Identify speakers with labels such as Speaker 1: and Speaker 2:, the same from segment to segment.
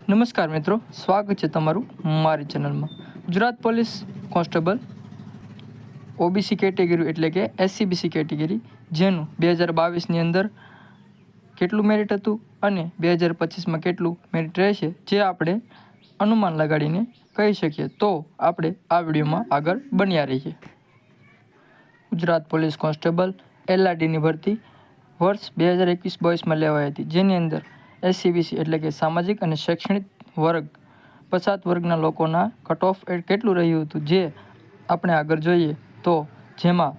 Speaker 1: નમસ્કાર મિત્રો, સ્વાગત છે તમારું મારી ચેનલમાં. Gujarat police constable OBC category એટલે કે એસસીબીસી કેટેગરી, જેનું 2022ની અંદર કેટલું મેરિટ હતું અને 2025માં કેટલું મેરિટ રહેશે, જે આપણે અનુમાન લગાડીને કહી શકીએ. તો આપણે આ વિડીયોમાં આગળ બન્યા રહીએ. ગુજરાત પોલીસ કોન્સ્ટેબલ એલઆરડીની ભરતી વર્ષ 2021-22માં લેવાઈ હતી, જેની અંદર એસસીબીસી એટલે કે સામાજિક અને શૈક્ષણિક વર્ગ પછાત વર્ગના લોકોના કટ ઓફ કેટલું રહ્યું હતું, જે આપણે આગળ જોઈએ તો જેમાં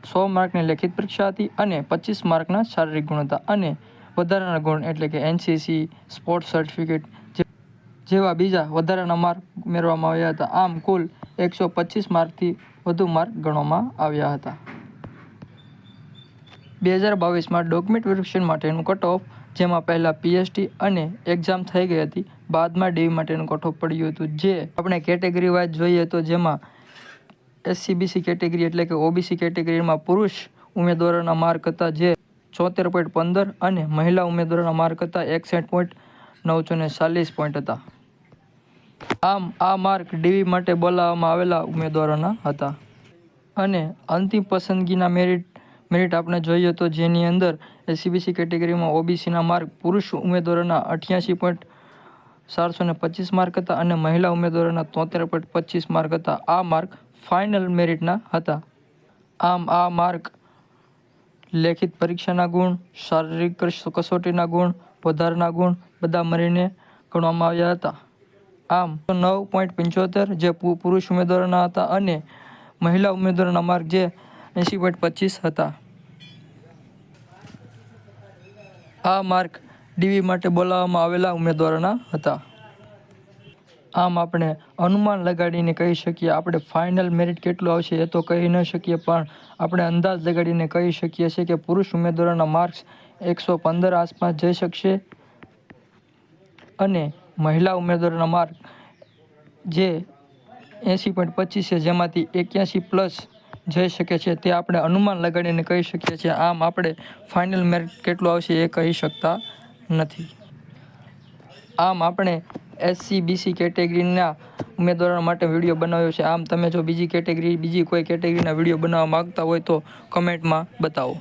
Speaker 1: 100 માર્કની લેખિત પરીક્ષા હતી અને 25 માર્કના શારીરિક ગુણ હતા અને વધારાના ગુણ એટલે કે એનસીસી, સ્પોર્ટ્સ સર્ટિફિકેટ જેવા બીજા વધારાના માર્ક ઉમેરવામાં આવ્યા હતા. આમ કુલ 125 માર્કથી વધુ માર્ક ગણવામાં આવ્યા હતા. 2022માં ડોક્યુમેન્ટ વેરિફિકેશન માટેનું કટ ઓફ, જેમાં પહેલાં પીએસટી અને એક્ઝામ થઈ ગઈ હતી, બાદમાં ડીવી માટેનું કટ ઓફ પડ્યું હતું. જે આપણે કેટેગરી વાઇઝ જોઈએ તો જેમાં એસસીબીસી કેટેગરી એટલે કે ઓબીસી કેટેગરીમાં પુરુષ ઉમેદવારોના માર્ક હતા જે 74.15 અને મહિલા ઉમેદવારોના માર્ક હતા 61.940 પોઈન્ટ હતા. આમ આ માર્ક ડીવી માટે બોલાવવામાં આવેલા ઉમેદવારોના હતા. અને અંતિમ પસંદગીના મેરિટ આપણે જોઈએ તો જેની અંદર એસસીબીસી કેટેગરીમાં ઓબીસીના માર્ક પુરુષ ઉમેદવારોના 88.425 માર્ક હતા અને મહિલા ઉમેદવારોના 73.25 માર્ક હતા. આ માર્ક ફાઇનલ મેરિટના હતા. આમ આ માર્ક લેખિત પરીક્ષાના ગુણ, શારીરિક કસોટીના ગુણ, વધારાના ગુણ બધા મળીને ગણવામાં આવ્યા હતા. આમ 9.75 જે પુરુષ ઉમેદવારોના હતા અને મહિલા ઉમેદવારોના માર્ક જે 80.25 હતા. આ માર્ક ડીવી માટે બોલાવવામાં આવેલા ઉમેદવારોના હતા. આમ આપણે અનુમાન લગાડીને કહી શકીએ. આપણે ફાઇનલ મેરિટ કેટલું આવશે એ તો કહી ન શકીએ, પણ આપણે અંદાજ લગાડીને કહી શકીએ છીએ કે પુરુષ ઉમેદવારોના માર્ક્સ 115 આસપાસ જઈ શકશે અને મહિલા ઉમેદવારોના માર્ક જે 80.25 છે, જેમાંથી 81+ જઈ શકે છે, તે આપણે અનુમાન લગાડીને કહી શકીએ છીએ. આમ આપણે ફાઇનલ મેરિટ કેટલું આવશે એ કહી શકતા નથી. આમ આપણે એસસીબીસી કેટેગરીના ઉમેદવારો માટે વિડીયો બનાવ્યો છે. આમ તમે જો બીજી કોઈ કેટેગરીના વિડીયો બનાવવા માગતા હોય તો કમેન્ટમાં બતાવો.